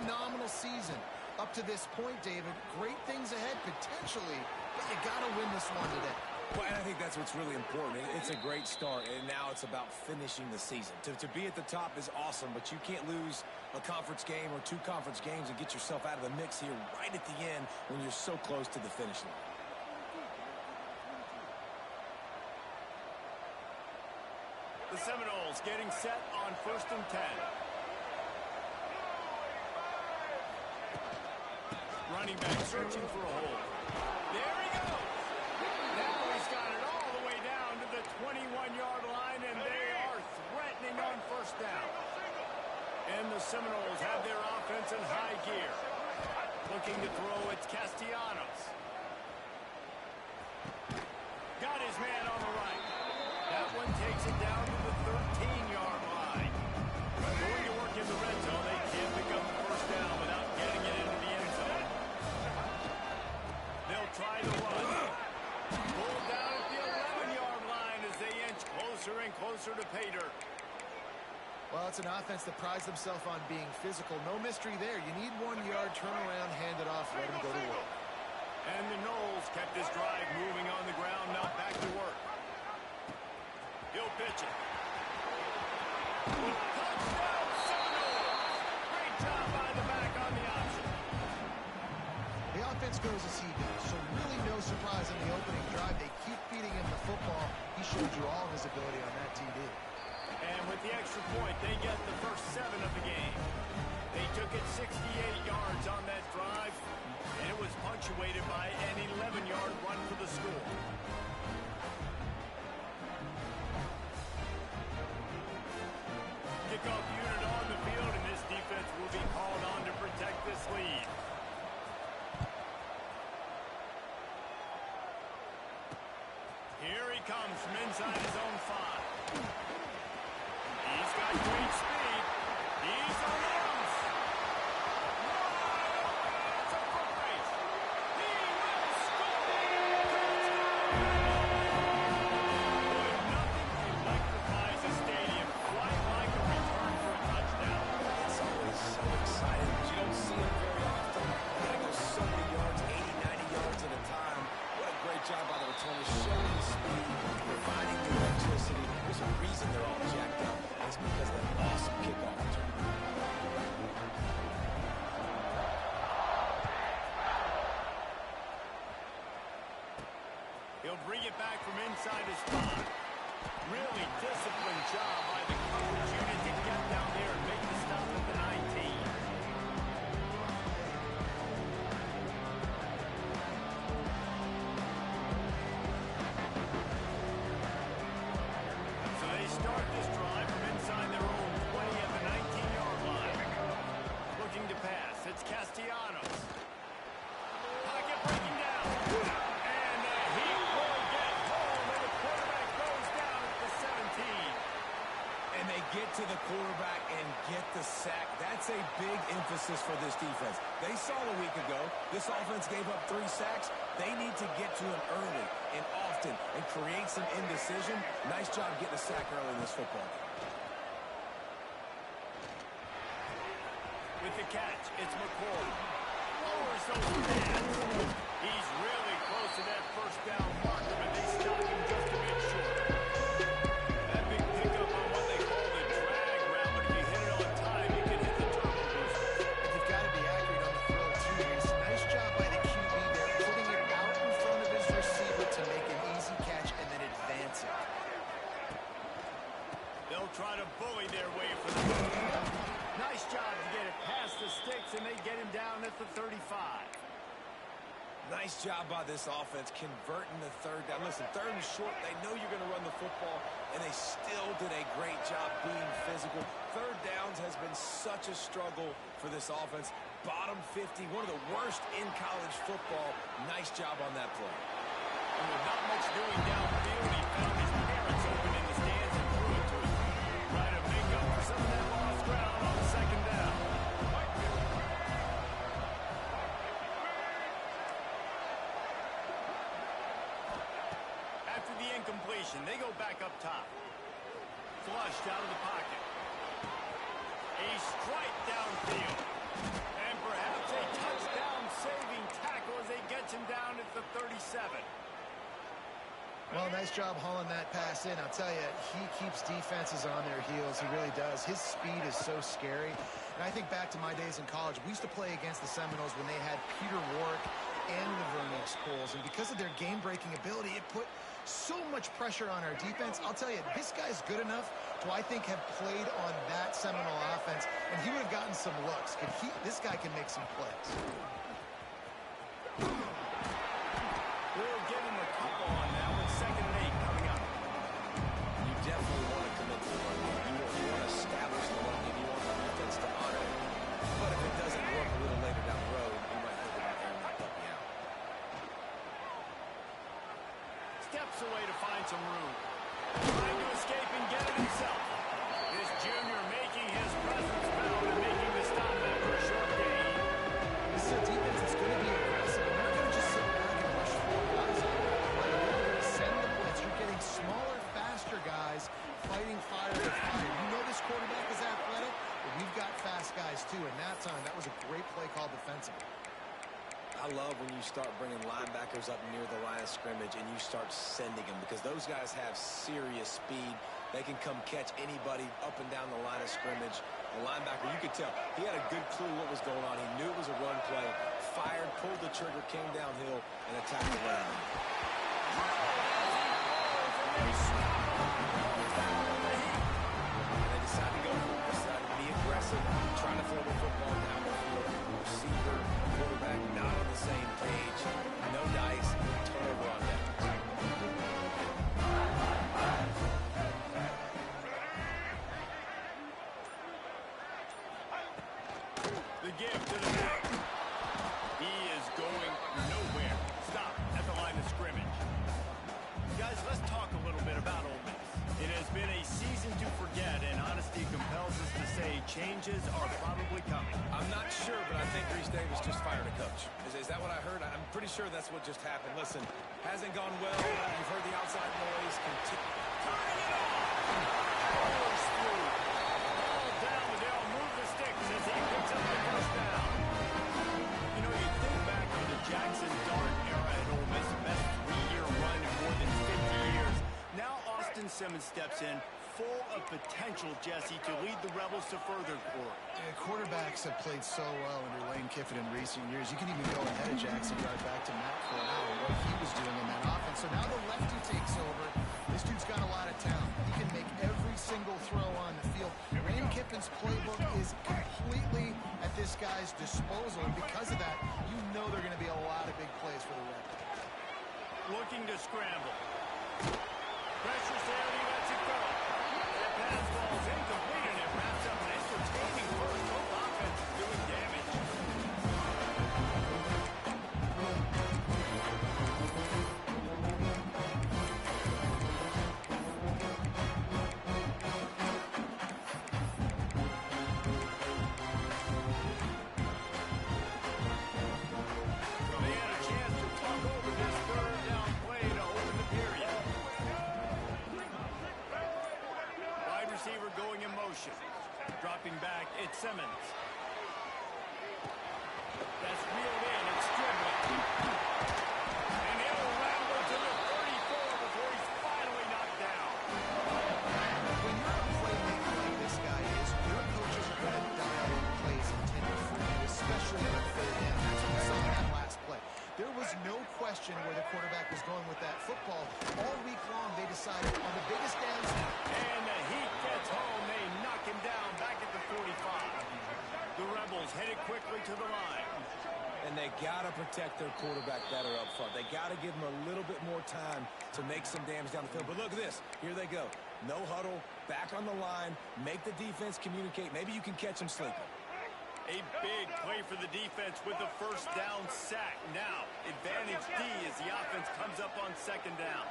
phenomenal season. Up to this point, David, great things ahead potentially, but you got to win this one today. Well, and I think that's what's really important. It's a great start, and now it's about finishing the season. To be at the top is awesome, but you can't lose a conference game or 2 conference games and get yourself out of the mix here right at the end when you're so close to the finish line. The Seminoles getting set on 1st and 10. Running back searching for a hole. There he goes. Now he's got it all the way down to the 21-yard line, and they are threatening on 1st down. And the Seminoles have their offense in high gear. Looking to throw, it's Castellanos. Got his man on the right. That one takes it down to the 13-yard line. Going to work in the red zone. They can't pick up the 1st down without getting it into the end zone. They'll try the run. Pulled down at the 11-yard line as they inch closer and closer to pay dirt. Well, it's an offense that prides themselves on being physical. No mystery there. You need 1 yard, turn around, hand it off, let them go to work. And the Noles kept this drive moving on the ground, now back to work. He'll pitch it. Touchdown, Seminoles! Great job by the back on the option. The offense goes as he goes, so really no surprise in the opening drive. They keep feeding him the football. He showed you all his ability on that TD. And with the extra point, they get the first 7 of the game. They took it 68 yards on that drive, and it was punctuated by an 11-yard run for the score. Kickoff unit on the field, and this defense will be called on to protect this lead. Here he comes from inside his own 5. He's got great speed. He's on the loose. It's a foot race. He will score. Nothing electrifies a stadium quite like a return for a touchdown. It's always so exciting, but you don't see it very often. You gotta go so many yards, 80, 90 yards at a time. What a great job by the returners, showing the speed, providing the electricity. There's a reason they're all jacked up. It's because of that awesome kickoff return. He'll bring it back from inside his 5. Really disciplined job by the coverage unit to get down there and make the stop at the 19. So they start this drive from inside their own 20 at the 19-yard line. Looking to pass, it's Castellanos. Pocket breaking down. And he will get home, and the quarterback goes down at the 17. And they get to the quarterback and get the sack. That's a big emphasis for this defense. They saw a week ago, this offense gave up 3 sacks. They need to get to him early and often and create some indecision. Nice job getting a sack early in this football game. With the catch, it's McCoy. Lowers those hands. He's really close to that 1st down marker, but they stop him just a bit short. That big pickup on what they call the drag route, but if you hit it on time, you can hit the turbo booster. You've got to be accurate on the throw, too. It's a nice job by the QB there, putting it out in front of his receiver to make an easy catch and then advance it. They'll try to bully their way for the ball. Nice job to get it past the sticks, and they get him down at the 35. Nice job by this offense converting the 3rd down. Listen, 3rd and short, they know you're going to run the football, and they still did a great job being physical. 3rd downs has been such a struggle for this offense. Bottom 50, one of the worst in college football. Nice job on that play. And with not much doing downfield, he found his parents open in the stands and threw it to him. Trying to make up for some of that lost ground on 2nd down. After the incompletion, they go back up top. Flushed out of the pocket. A strike downfield. perhaps a touchdown-saving tackle as they get him down at the 37. Well, nice job hauling that pass in. I'll tell you, he keeps defenses on their heels. He really does. His speed is so scary. And I think back to my days in college. We used to play against the Seminoles when they had Peter Warrick and Laverne Scholes. And because of their game-breaking ability, it put so much pressure on our defense. I'll tell you, this guy's good enough to, I think, have played on that Seminole offense. And he would have gotten some looks. This guy can make some plays. We'll give him a couple on now with 2nd and 8 coming up. You definitely want to commit to the run game. You want to establish the run game. You want the defense to honor it. But if it doesn't work a little later down the road, you might think about airing that puppy out. Steps away to find some room. Trying to escape and get it himself. This junior making his presence felt and making the stop after a short gain. This is a defense that's going to be aggressive. They're not going to just sit back and rush 4 guys on you. They're going to send the blitz. You're getting smaller, faster guys fighting fire with fire. You know this quarterback is athletic, but we've got fast guys too. And that time, that was a great play call defensively. I love when you start bringing linebackers up near the line of scrimmage and you start sending them because those guys have serious speed. They can come catch anybody up and down the line of scrimmage. The linebacker, you could tell, he had a good clue what was going on. He knew it was a run play, fired, pulled the trigger, came downhill, and attacked the run. They decided to go for it. Decided to be aggressive, trying to throw the football down the field. Receiver, quarterback, not on the same page. No dice, turnover on that. The give to the back. He is going nowhere. Stop at the line of scrimmage. Guys, let's talk a little bit about Ole Miss. It has been a season to forget, and honesty compels us to say changes are probably coming. I'm not sure, but I think Reese Davis just fired a coach. Is that what I heard? I'm pretty sure that's what just happened. Listen, hasn't gone well. You've heard the outside noise. Turning it off! Powers through. Ball down, but they'll move the sticks as he picks up the first down. You know, you think back on the Jackson Dart era at Ole Miss, best 3-year run in more than 50 years. Now Austin Simmons steps in, full of potential, Jesse, to lead the Rebels to further glory. Yeah, quarterbacks have played so well under Lane Kiffin in recent years. You can even go ahead of Jackson right back to Matt Corral and what he was doing in that offense. So now the lefty takes over. This dude's got a lot of talent. He can make every single throw on the field. Lane Kiffin's playbook is completely at this guy's disposal. And because of that, you know there are going to be a lot of big plays for the Rebels. Looking to scramble. Pressure's there, and he lets it go. That pass ball's incomplete, and it wraps up an entertaining first. Both offenses doing damage. They had a chance to talk over this third down play to open the period. Wide receiver going in motion. Dropping back, it's Simmons. That's reeled in, it's dribbling. And he'll ramble to the 34 before he's finally knocked down. When you're a playmaker like this guy is, your coaches are going to dial in plays intended for you, especially on 3rd down. That's what we saw in that last play. There was no question where the quarterback was going with that football. All week long, they decided on the biggest downs. And the heat gets home. They knock him down back at the 45. The Rebels headed quickly to the line. And they got to protect their quarterback better up front. They got to give him a little bit more time to make some damage down the field. But look at this. Here they go. No huddle, back on the line, make the defense communicate. Maybe you can catch them sleeping. A big play for the defense with the first down sack. Now, advantage D as the offense comes up on 2nd down.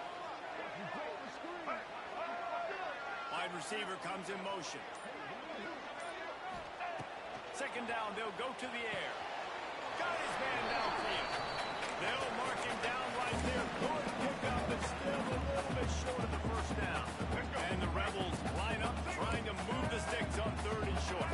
Wide receiver comes in motion. 2nd down, they'll go to the air. Got his man downfield. They'll mark him down right there. Good pickup, but still a little bit short of the first down. And the Rebels line up trying to move the sticks on 3rd and short.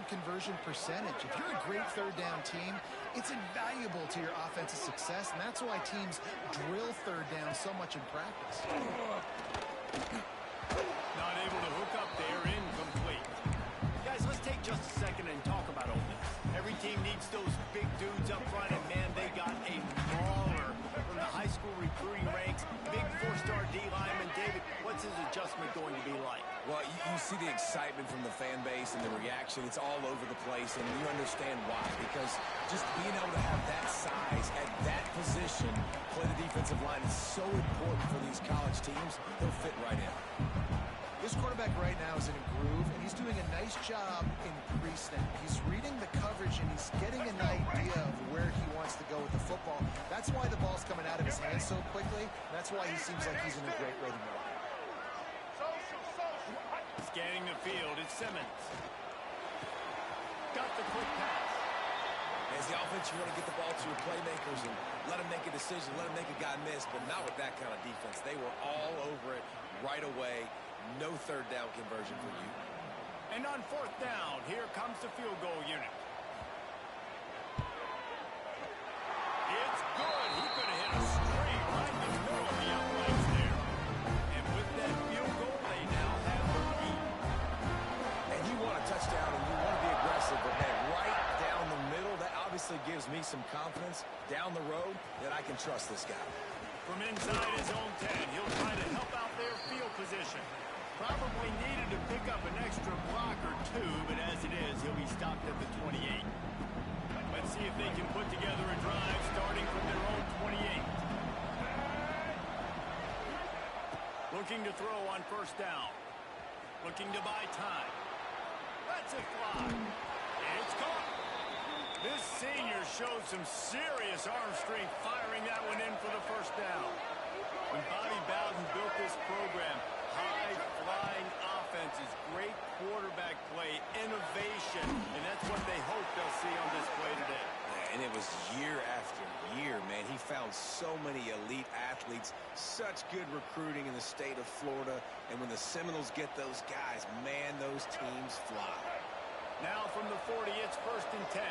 conversion percentage. If you're a great third down team, it's invaluable to your offensive success, and that's why teams drill third down so much in practice. Not able to hook up there, incomplete. Guys, let's take just a second and talk about Ole Miss. Every team needs those big dudes up front, and man, they got a mauler from the high school recruiting ranks. Big four-star D lineman. David, what's his adjustment going to be like? Well, you see the excitement from the fan base and the reaction. It's all over the place, and you understand why. Because just being able to have that size at that position, play the defensive line, is so important for these college teams. He'll fit right in. This quarterback right now is in a groove, and he's doing a nice job in pre-snap. He's reading the coverage, and he's getting an idea of where he wants to go with the football. That's why the ball's coming out of his hands so quickly. That's why he seems like he's in a great rhythm right now. Scanning the field, it's Simmons. Got the quick pass. As the offense, you want to get the ball to your playmakers and let them make a decision, let them make a guy miss, but not with that kind of defense. They were all over it right away. No third down conversion for you. And on fourth down, here comes the field goal unit. It's good. He could have hit a straight right in the middle of the uprights there. And with that field goal, they now have the lead. And you want a touchdown and you want to be aggressive, but man, right down the middle, that obviously gives me some confidence down the road that I can trust this guy. From inside his own 10, he'll try to help out their field position. Probably needed to pick up an extra block or two, but as it is, he'll be stopped at the 28. Let's see if they can put together a drive starting from their own 28. Looking to throw on first down. Looking to buy time. That's a fly. It's caught. This senior showed some serious arm strength firing that one in for the first down. When Bobby Bowden built this program, high-flying offenses, great quarterback play, innovation, and that's what they hope they'll see on display today. Yeah, and it was year after year, man. He found so many elite athletes, such good recruiting in the state of Florida, and when the Seminoles get those guys, man, those teams fly. Now from the 40, it's first and 10.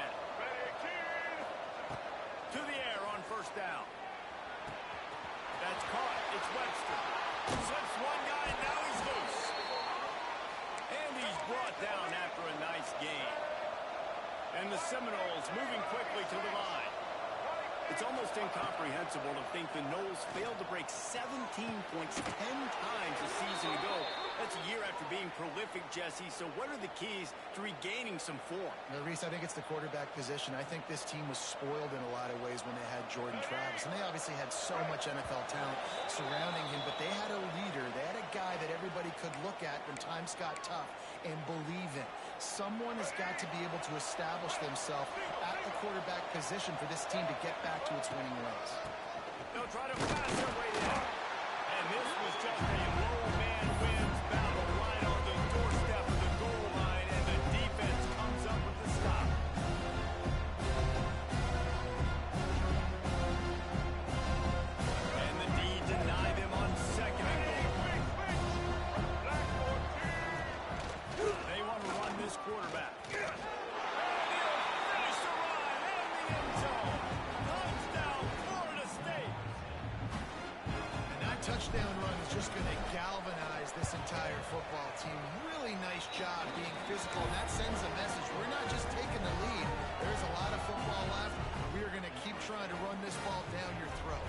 To the air on first down. That's caught. It's Webster. Slips one guy, and now he's loose. And he's brought down after a nice gain. And the Seminoles moving quickly to the line. It's almost incomprehensible to think the Noles failed to break 17 points 10 times a season ago. That's a year after being prolific, Jesse. So what are the keys to regaining some form? Reese, I think it's the quarterback position. I think this team was spoiled in a lot of ways when they had Jordan Travis. And they obviously had so much NFL talent surrounding him, but they had a leader. They had a guy that everybody could look at when times got tough and believe in. Someone has got to be able to establish themselves at the quarterback position for this team to get back to its winning ways. They'll try to pass their way in. And this was just a low man wins battle right on the doorstep of the goal line, and the defense comes up with the stop. And the D deny them on second and goal. They want to run this quarterback. Touchdown run is just going to galvanize this entire football team. Really nice job being physical, and that sends a message. We're not just taking the lead. There's a lot of football left, and we are going to keep trying to run this ball down your throat.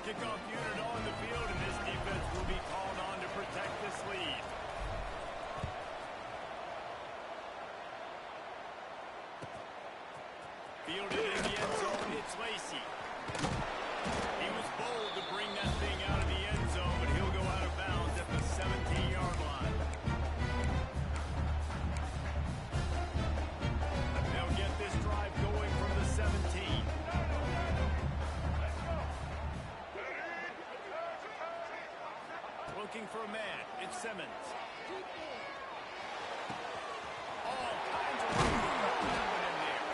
Kickoff unit on the field, and this defense will be called on to protect this lead. Fielded in the end zone, it's Lacey. He was bold to bring that thing out of the end zone, but he'll go out of bounds at the 17-yard line. They'll get this drive going from the 17. Looking for a man, it's Simmons. All kinds of room in there.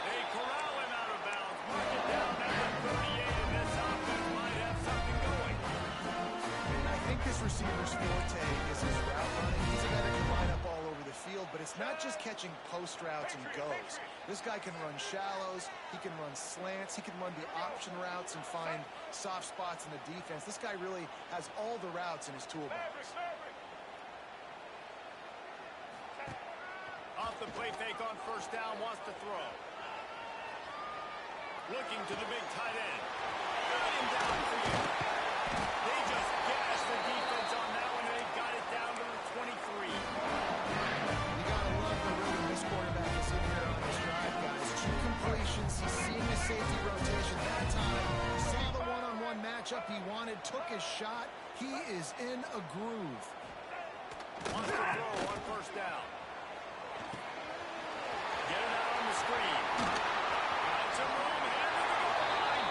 They corral him out of bounds. Mark it down at the 38, and this offense might have something going. receiver's forte is his route running. He's a guy that can line up all over the field, but it's not just catching post routes and goes. This guy can run shallows, he can run slants, he can run the option routes and find soft spots in the defense. This guy really has all the routes in his toolbox. Off the play fake on first down, wants to throw. Looking to the big tight end. Got him down for you. They just gashed the defense on that one, and they got it down to the 23. You gotta love the rhythm this quarterback is in here on this drive, guys. 2 completions, he's seeing the safety rotation that time. Saw the one-on-one matchup he wanted, took his shot. He is in a groove. Wants to throw on first down. Get it out on the screen. Got some room here to the goal line.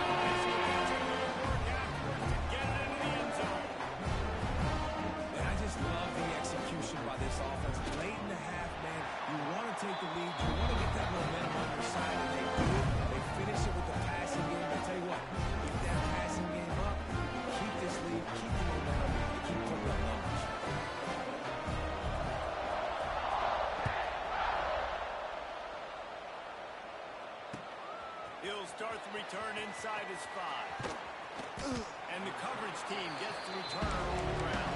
Nice. He continued to work afterwards to get it into the end zone. And I just love the execution by this offense. Late in the half, man, you want to take the lead. You want to get that momentum on your side, and they do it. They finish it with the passing game. I tell you what, keep that passing game up, keep this lead, keep the momentum, and keep putting up numbers. He'll start the return inside his 5. And the coverage team gets the returner on the ground.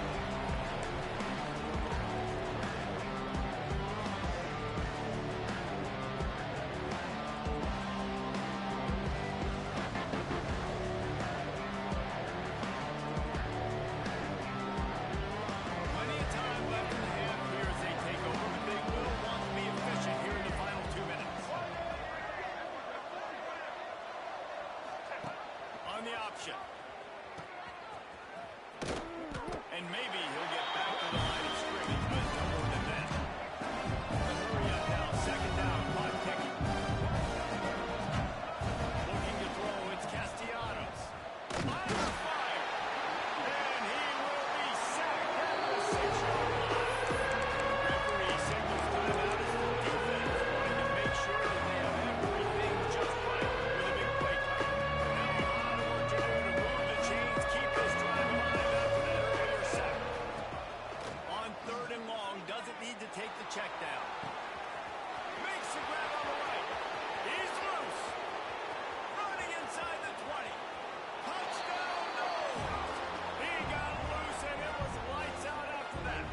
Plenty of time left in the half here as they take over, but they will want to be efficient here in the final 2 minutes. On the option. And maybe he'll get back to the line of scrimmage, but no more than that. Hurry up now, second down, clock ticking. Looking to throw, it's Castellanos. Under fire. And he will be sacked at the 6-yard line. Referee signals timeout as the defense wanting to make sure that they have everything just right with a big play clock. Now a lot of work to do to move the chains, keep this drive alive after that earlier sack. On 3rd and long, doesn't need to take the check down. Makes the grab on the right. He's loose. Running inside the 20. Touchdown, no! He got loose, and it was lights out after that.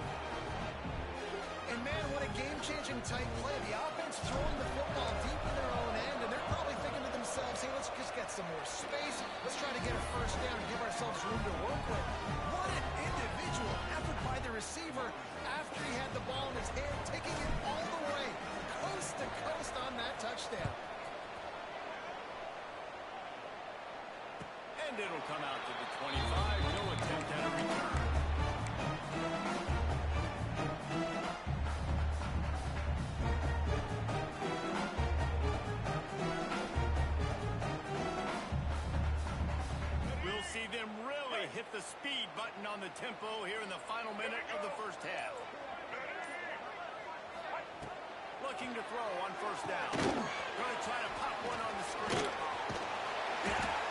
And man, what a game-changing tight play. The offense throwing the football deep in their own end, and they're probably thinking to themselves, hey, let's just get some more space. Let's try to get a first down and give ourselves room to work with. What an individual effort by the receiver after he had the ball in his hand, taking it all the way, coast to coast on that touchdown. And it'll come out to the 25. No attempt at a return. We'll see them really hit the speed button on the tempo here in the final minute of the first half. Looking to throw on first down. Going to try to pop one on the screen.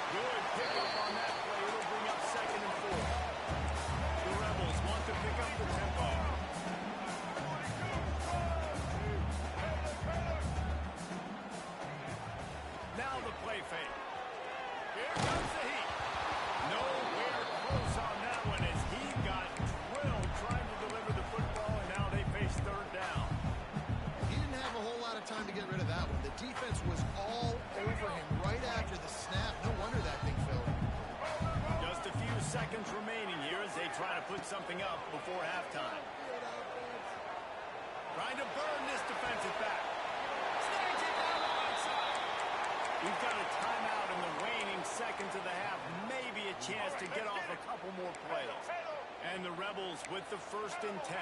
Good pickup on that play. It'll bring up 2nd and 4. The Rebels want to pick up the tempo. Now the play fake. Here comes the heat. Nowhere close on that one as he got drilled trying to deliver the football, and now they face 3rd down. He didn't have a whole lot of time to get rid of that one. The defense was all over him right after the snap. No wonder that thing fell. Just a few seconds remaining here as they try to put something up before halftime. Trying to burn this defensive back. Snags it down the outside. We've got a timeout in the waning seconds of the half. Maybe a chance to get off a couple more plays. And the Rebels with the 1st and 10.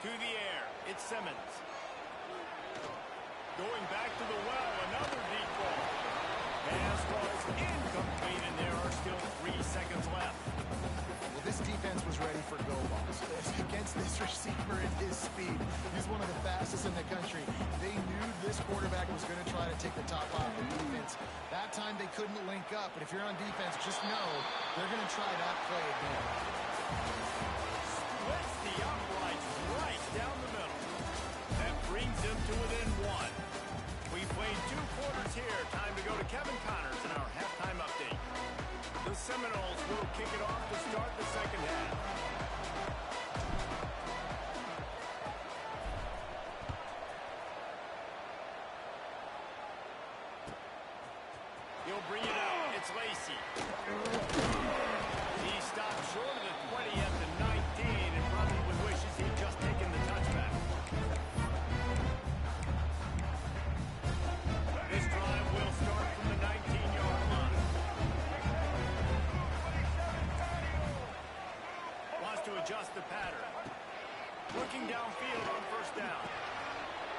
To the air, it's Simmons. Going back to the well, another deep ball. Pass falls incomplete, and there are still 3 seconds left. Well, this defense was ready for go balls. Against this receiver at his speed, he's one of the fastest in the country. They knew this quarterback was going to try to take the top off the defense. offense. That time they couldn't link up, but if you're on defense, just know they're going to try that play again. Splits the uprights right down the middle. That brings them to within one. We played 2 quarters here. Time to go to Kevin Connors in our halftime update. The Seminoles will kick it off to start the second half. He'll bring it out. It's Lacey. He stopped short of the 20 at the 19 and probably wishes he'd just taken the touchback. This drive will start from the 19-yard line. Wants to adjust the pattern. Looking downfield on first down.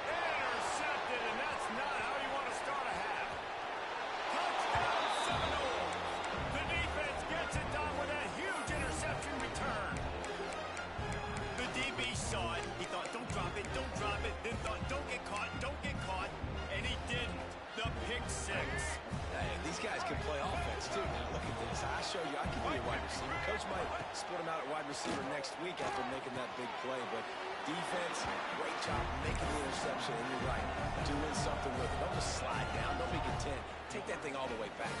Intercepted, and that's not how you want to start a half. Touchdown Seminoles. The defense gets it done with that huge interception return. The DB saw it. He thought, don't drop it, don't drop it. Then thought, don't get caught, and he didn't. The pick six. Hey, these guys can play offense, too. Now, look at this. I show you, I can be a wide receiver. Coach might split him out at wide receiver next week after making that big play. But defense, great job making the interception. And you're right, doing something with it. Don't just slide down. Don't be content. Take that thing all the way back.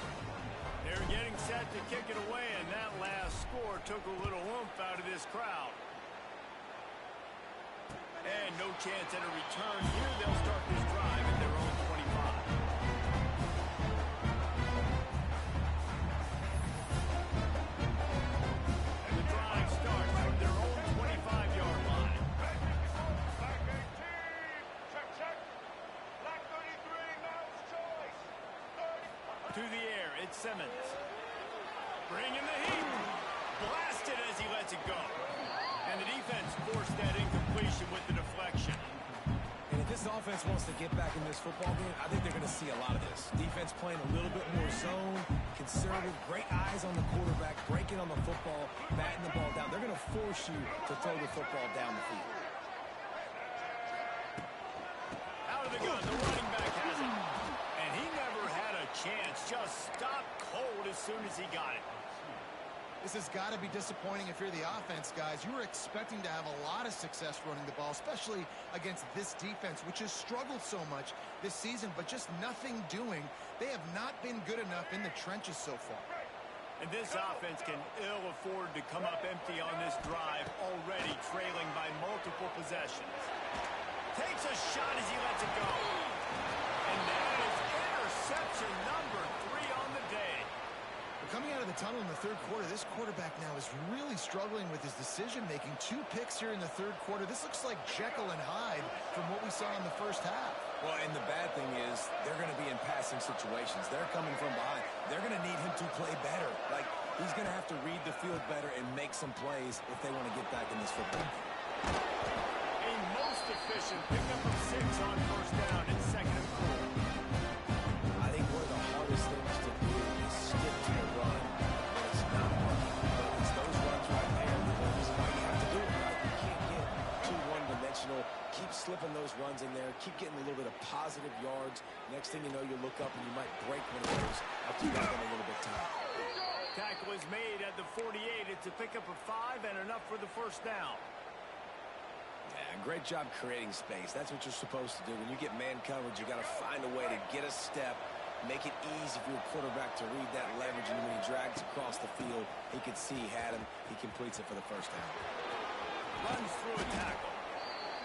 They're getting set to kick it away, and that last score took a little oomph out of this crowd. And no chance at a return here. They'll start this drive at their own 25. And the drive starts from their own 25-yard line. To the air, it's Simmons. Bringing the heat. Blasted as he lets it go. And the defense forced that incompletion with the deflection. And if this offense wants to get back in this football game, I think they're going to see a lot of this. Defense playing a little bit more zone, conservative, great eyes on the quarterback, breaking on the football, batting the ball down. They're going to force you to throw the football down the field. Out of the gun, the running back has it. And he never had a chance. Just stopped cold as soon as he got it. This has got to be disappointing if you're the offense, guys. You were expecting to have a lot of success running the ball, especially against this defense, which has struggled so much this season, but just nothing doing. They have not been good enough in the trenches so far. And this offense can ill afford to come up empty on this drive, already trailing by multiple possessions. Takes a shot as he lets it go. And that is interception number 3 on the day. Coming out of the tunnel in the third quarter, this quarterback now is really struggling with his decision-making. 2 picks here in the third quarter. This looks like Jekyll and Hyde from what we saw in the first half. Well, and the bad thing is they're going to be in passing situations. They're coming from behind. They're going to need him to play better. Like, he's going to have to read the field better and make some plays if they want to get back in this football game. A most efficient pickup of 6 on first down and 2nd and 4. I think one of the hardest things to do is stick to the run when it's not working. But it's those runs right there. This is why you have to do it, right? You can't get too one-dimensional. Keep slipping those runs in there. Keep getting a little bit of positive yards. Next thing you know, you look up and you might break one of those after you got them a little bit tight. Tackle is made at the 48. It's a pickup of 5 and enough for the first down. Yeah, great job creating space. That's what you're supposed to do. When you get man coverage, you got to find a way to get a step, make it easy for your quarterback to read that leverage, and when he drags across the field, he could see he had him. He completes it for the first down. Runs through a tackle.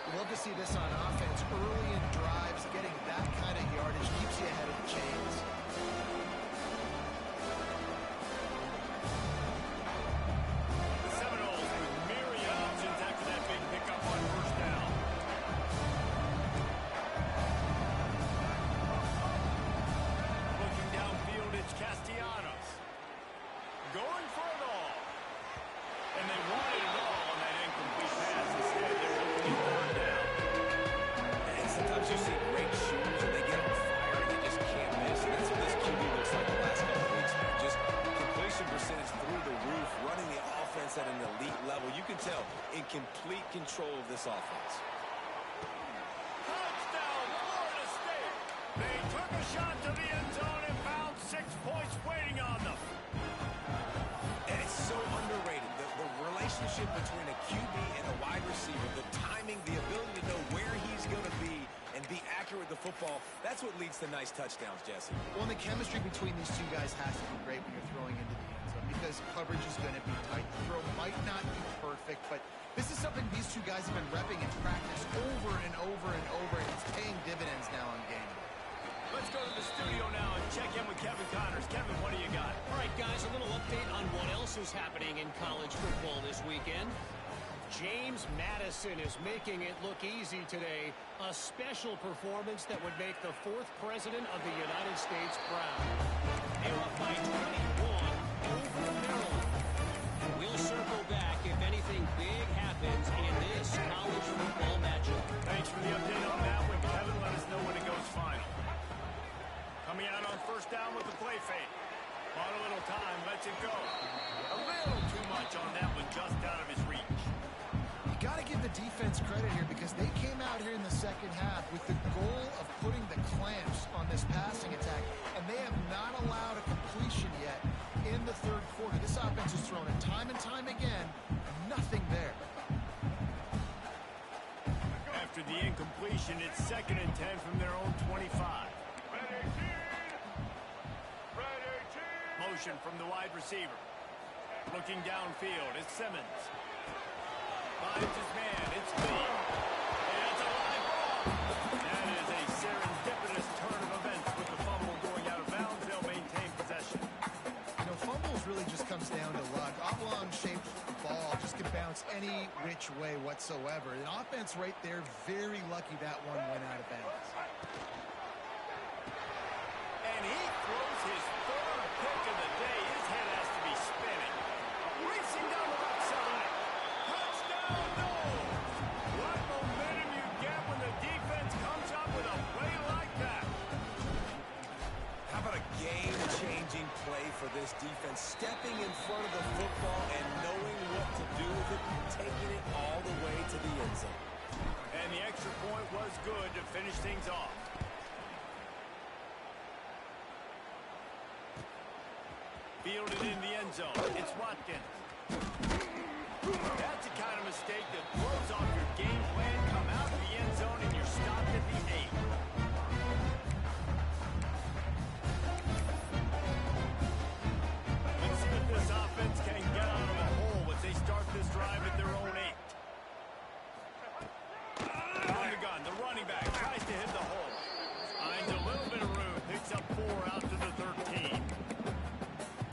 We love to see this on offense. Early in drives, getting that kind of yardage keeps you ahead of the chains. The Seminoles with myriad options after that big pickup on first down. Looking downfield, it's Castellanos. Going for it all. And they wanted it all on that incomplete pass. Instead, they're looking at third down. And sometimes you see great shooters and they get on fire and they just can't miss. And that's what this QB looks like the last couple of weeks, man. Just completion percentage through the roof, running the offense at an elite level. You can tell in complete control of this offense. Touchdown, Florida State. They took a shot to the end zone and found 6 points waiting on them. And it's so underrated. The relationship between a QB and a wide receiver, the timing, the ability to know where he's going to be and be accurate with the football, that's what leads to nice touchdowns, Jesse. Well, and the chemistry between these two guys has to be great when you're throwing into the end zone because coverage is going to be tight. The throw might not be perfect, but this is something these two guys have been repping in practice over and over and over, and it's paying dividends now on game day. Let's go to the studio now and check in with Kevin Connors. Kevin, what do you got? All right, guys, a little update on what else is happening in college football this weekend. James Madison is making it look easy today. A special performance that would make the 4th president of the United States proud. They're up by 21 over Maryland. We'll circle back if anything big happens in this college football matchup. Thanks for the update on that one, Kevin. Let us know when it goes final. Coming out on first down with the play fake. On a little time, lets it go. A little too much on that one, just out of his reach. You got to give the defense credit here because they came out here in the second half with the goal of putting the clamps on this passing attack, and they have not allowed a completion yet in the third quarter. This offense has thrown it time and time again. Nothing there. After the incompletion, it's 2nd and 10 from their own 25. Motion from the wide receiver. Looking downfield, it's Simmons. Finds his man, it's Lee. And it's a live ball. That is a serendipitous turn of events with the fumble going out of bounds. They'll maintain possession. You know, fumbles really just comes down to luck. Oblong-shaped ball just can bounce any which way whatsoever. The offense right there, very lucky that one went out of bounds. And he throws his 3rd pick of the day. His head has to be spinning. Racing down the right side. Touchdown, no! What momentum you get when the defense comes up with a play like that. How about a game-changing play for this defense? Stepping in front of the football and knowing what to do with it, taking it all the way to the end zone. And the extra point was good to finish things off. Fielded in the end zone. It's Watkins. That's the kind of mistake that throws off your game plan. Come out of the end zone and you're stopped at the 8. Let's see if this offense can get out of a hole as they start this drive at their own 8. On the gun, the running back tries to hit the hole. Finds a little bit of room. Picks up 4 out to the 13.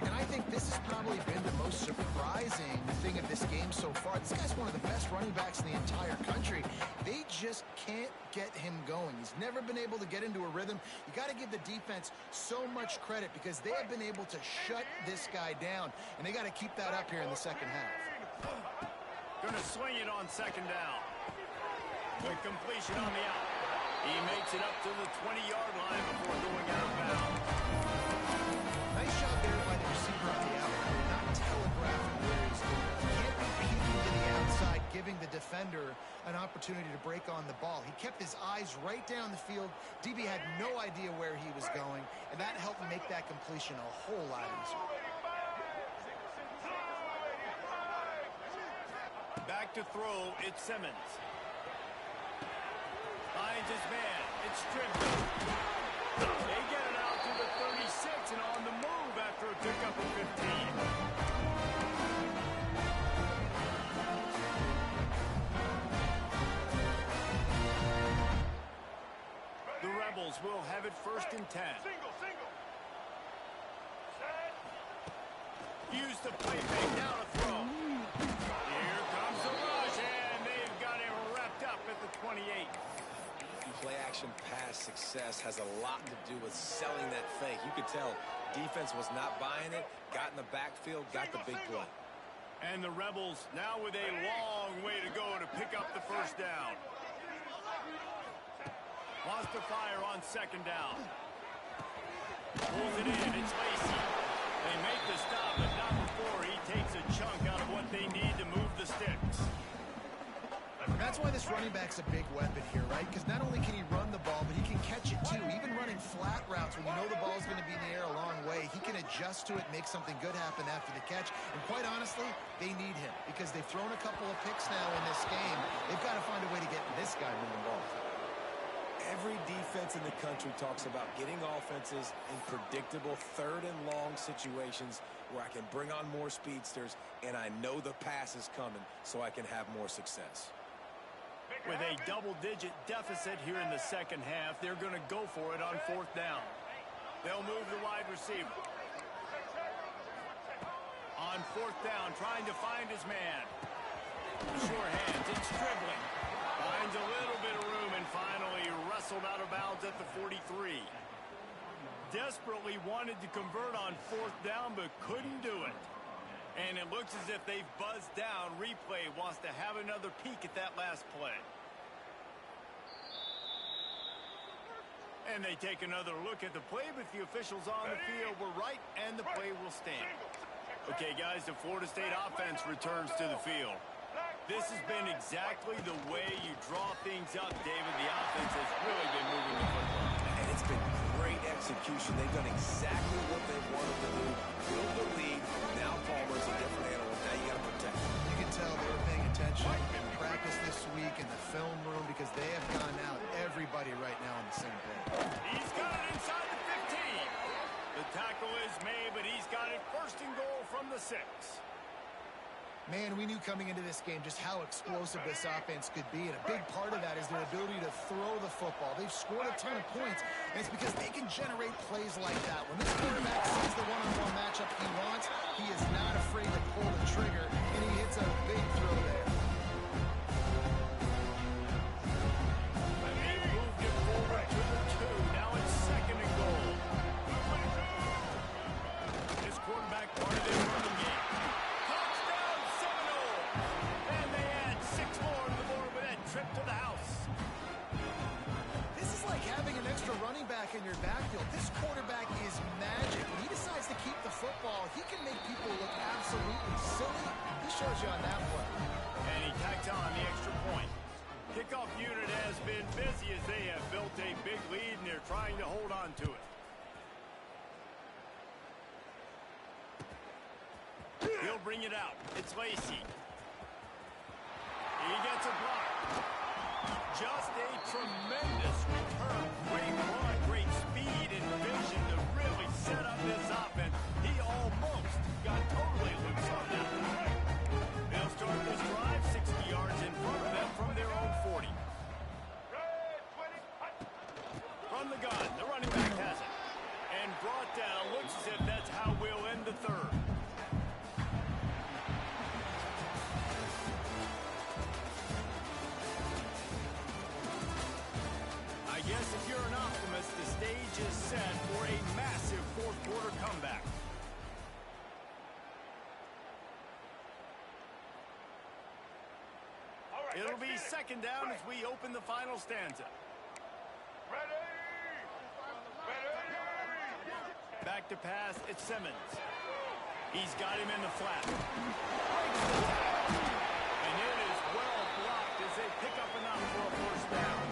And I think this has probably been the most surprising thing of this game so far. This guy's one of the best running backs in the entire country. They just can't get him going. He's never been able to get into a rhythm. You got to give the defense so much credit because they have been able to shut this guy down, and they got to keep that up here in the second half. Gonna swing it on 2nd down. Quick completion on the out. He makes it up to the 20-yard line before going out of bounds. Nice job there by the receiver on the out, not telegraphing where he's going. He can't be peeking to the outside, giving the defender an opportunity to break on the ball. He kept his eyes right down the field. DB had no idea where he was going, and that helped make that completion a whole lot easier. Back to throw, it's Simmons. Finds his man, it's stripped. They get it out to the 36 and on the move after a pickup of 15. The Rebels will have it 1st and 10. Use the play fake, now to throw. Here comes the rush, and they've got him wrapped up at the 28. Play-action pass success has a lot to do with selling that fake. You could tell defense was not buying it, got in the backfield, got the big play. And the Rebels now with a long way to go to pick up the 1st down. Wants to fire on 2nd down. Pulls it in, it's Lacey. They make the stop, but not before he takes a chunk out of what they need to move the sticks. That's why this running back's a big weapon here, right? Because not only can he run the ball, but he can catch it too. Even running adjust to it, make something good happen after the catch. And quite honestly, they need him because they've thrown a couple of picks now in this game. They've got to find a way to get this guy moving the ball. Every defense in the country talks about getting offenses in predictable third and long situations where I can bring on more speedsters and I know the pass is coming so I can have more success. With a double-digit deficit here in the second half, they're going to go for it on fourth down. They'll move the wide receiver. On fourth down, trying to find his man. Sure hands, it's dribbling. Finds a little bit of room and finally wrestled out of bounds at the 43. Desperately wanted to convert on fourth down, but couldn't do it. And it looks as if they've buzzed down. Replay wants to have another peek at that last play. And they take another look at the play, but the officials on the field were right, and the play will stand. Okay, guys, the Florida State offense returns to the field. This has been exactly the way you draw things up, David. The offense has really been moving the football. And it's been great execution. They've done exactly what they wanted to do. Build the lead. Now Palmer's a different animal. Now you got to protect him. You can tell they were paying attention in practice this week in the film room because they have gone out, everybody right now on the same page. He's got it inside the 15. The tackle is made, but he's got it first and goal from the 6. Man, we knew coming into this game just how explosive this offense could be, and a big part of that is their ability to throw the football. They've scored a ton of points, and it's because they can generate plays like that. When this quarterback sees the one-on-one matchup he wants, he is not afraid to pull the trigger, and he hits a big throw there. They moved it forward to the 2. Now it's second and goal. This quarterback part of their running game. Trip to the house. This is like having an extra running back in your backfield. This quarterback is magic. When he decides to keep the football, he can make people look absolutely silly. He shows you on that play. And he tacked on the extra point. Kickoff unit has been busy as they have built a big lead, and they're trying to hold on to it. He'll bring it out. It's Lacey. He gets a block. Just a tremendous return. Great run, great speed and vision to really set up this offense. He almost got totally loose on that one. They'll start this drive 60 yards in front of them from their own 40. From the gun, the running back has it. And brought down. Looks as if that's how we'll end the third. Yes, if you're an optimist, the stage is set for a massive fourth-quarter comeback. It'll be second down as we open the final stanza. Back to pass, it's Simmons. He's got him in the flat. And it is well blocked as they pick up enough for a first down.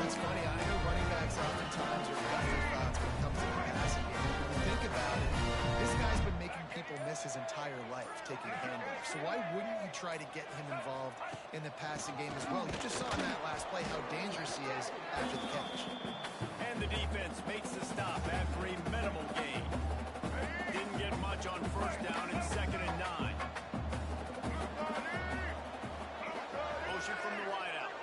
It's funny, I know running backs oftentimes are afterthoughts when it comes to the passing game. When you think about it, this guy's been making people miss his entire life taking handoffs. So why wouldn't you try to get him involved in the passing game as well? You just saw in that last play how dangerous he is after the catch. And the defense makes the stop after a minimal gain. Didn't get much on first down and second and 9. Motion from the wideout.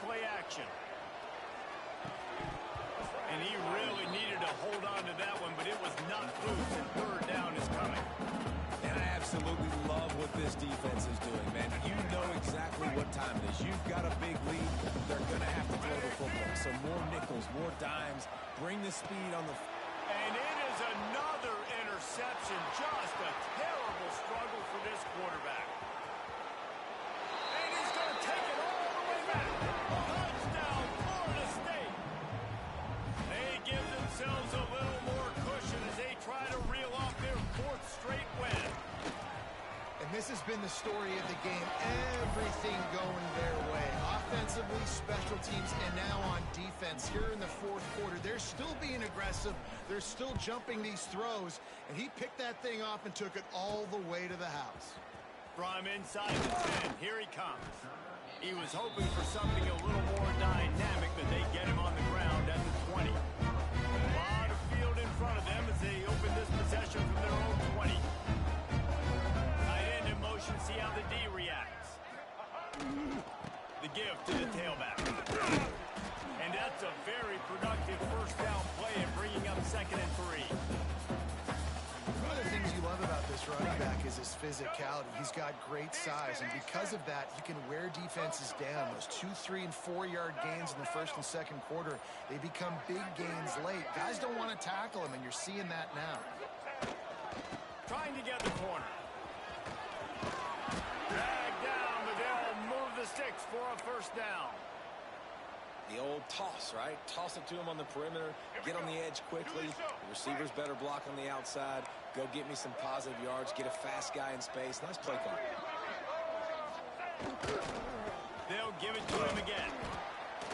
Play action. And he really needed to hold on to that one, but it was not loose, and third down is coming. And I absolutely love what this defense is doing, man. You know exactly what time it is. You've got a big lead. They're going to have to throw the football. So more nickels, more dimes. Bring the speed on the... And it is another interception. Just a terrible struggle for this quarterback. And he's going to take it all the way back. Touchdown, Florida State. They give themselves a little more cushion as they try to reel off their 4th straight win. And this has been the story of the game. Everything going their way. Offensively, special teams and now on defense here in the fourth quarter. They're still being aggressive. They're still jumping these throws. And he picked that thing off and took it all the way to the house. From inside the 10, here he comes. He was hoping for something a little more dynamic, but they get him on the ground at the 20. A lot of field in front of them as they open this possession from their own 20. Tight end in motion, see how the D reacts. The give to the tailback. And that's a very productive first down play and bringing up 2nd and 3. One of the things you love about this running back is his physicality. He's got great size, and because of that, he can wear defenses down. Those 2, 3, and 4-yard gains in the first and second quarter, they become big gains late. Guys don't want to tackle him, and you're seeing that now. Trying to get the corner. Drag down, but they'll move the sticks for a first down. The old toss, right? Toss it to him on the perimeter, get on the edge quickly. The receivers better block on the outside. Go get me some positive yards, get a fast guy in space. Nice play call. They'll give it to him again.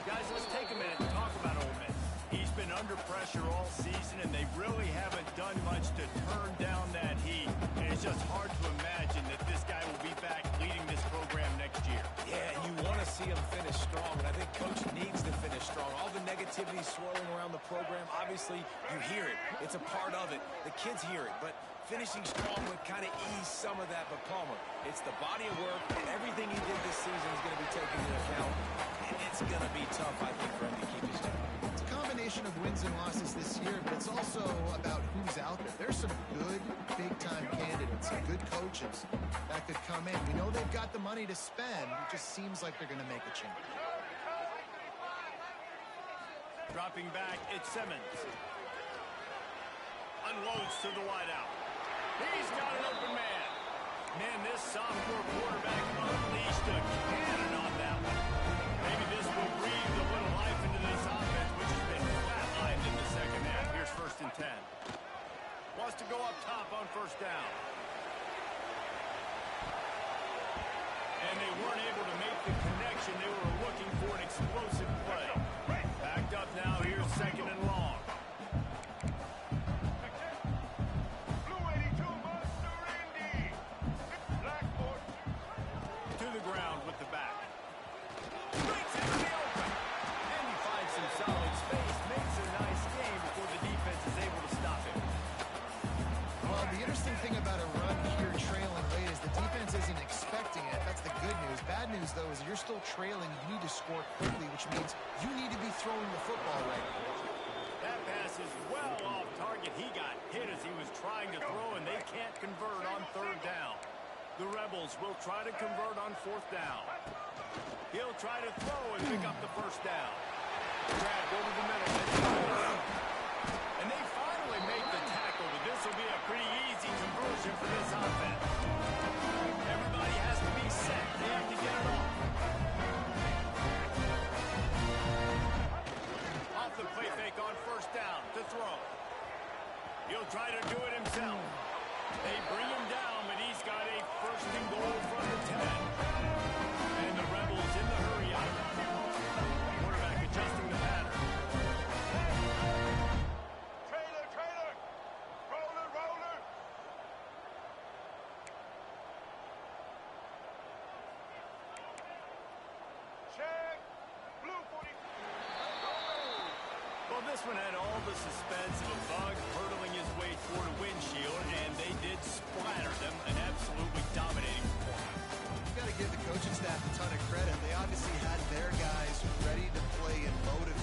Guys, let's take a minute and talk about Ole Miss. He's been under pressure all season, and they really haven't done much to turn down that heat. And it's just hard to imagine that this guy will be back leading this program next year. Yeah, you want to see him finish strong, and I think Coach needs to finish strong. All the negativity swirling around the program, obviously, you hear it. It's a part of it. The kids hear it, but finishing strong would kind of ease some of that. But Palmer, it's the body of work, and everything he did this season is going to be taken into account, and it's going to be tough, I think, for him to keep his job. It's a combination of wins and losses this year, but it's also about who's out there. There's some good, big-time candidates, some good coaches that could come in. We know they've got the money to spend. It just seems like they're going to make a change. Dropping back, it's Simmons. Unloads to the wideout. He's got an open man. Man, this sophomore quarterback unleashed a cannon on that one. Maybe this will breathe a little life into this offense, which has been flatlined in the second half. Here's 1st and 10. Wants to go up top on first down. And they weren't able to make the connection. They were looking for an explosive play. Backed up now. Here's 2nd and long. To the ground with the back. Breaks into the open. And he finds some solid space. Makes a nice game before the defense is able to stop him. Well, the interesting thing about a run here trailing late is the defense isn't expecting it. That's the good news. Bad news, though, is you're still trailing. You need to score quickly, which means you need to be throwing the football right now. That pass is well off target. He got hit as he was trying to throw, and they can't convert on 3rd down. The Rebels will try to convert on 4th down. He'll try to throw and pick up the first down. Grabbed over the middle. And they finally make the tackle, but this will be a pretty easy conversion for this offense. Everybody has to be set. They have to get it off. Off the play fake on 1st down to throw. He'll try to do it himself. They bring him down, but he's got a 1st and goal from the 10. And the Rebels in the hurry up. Quarterback adjusting the pattern. Trailer! Roller! Check! Blue 40. Well, this one had all the suspense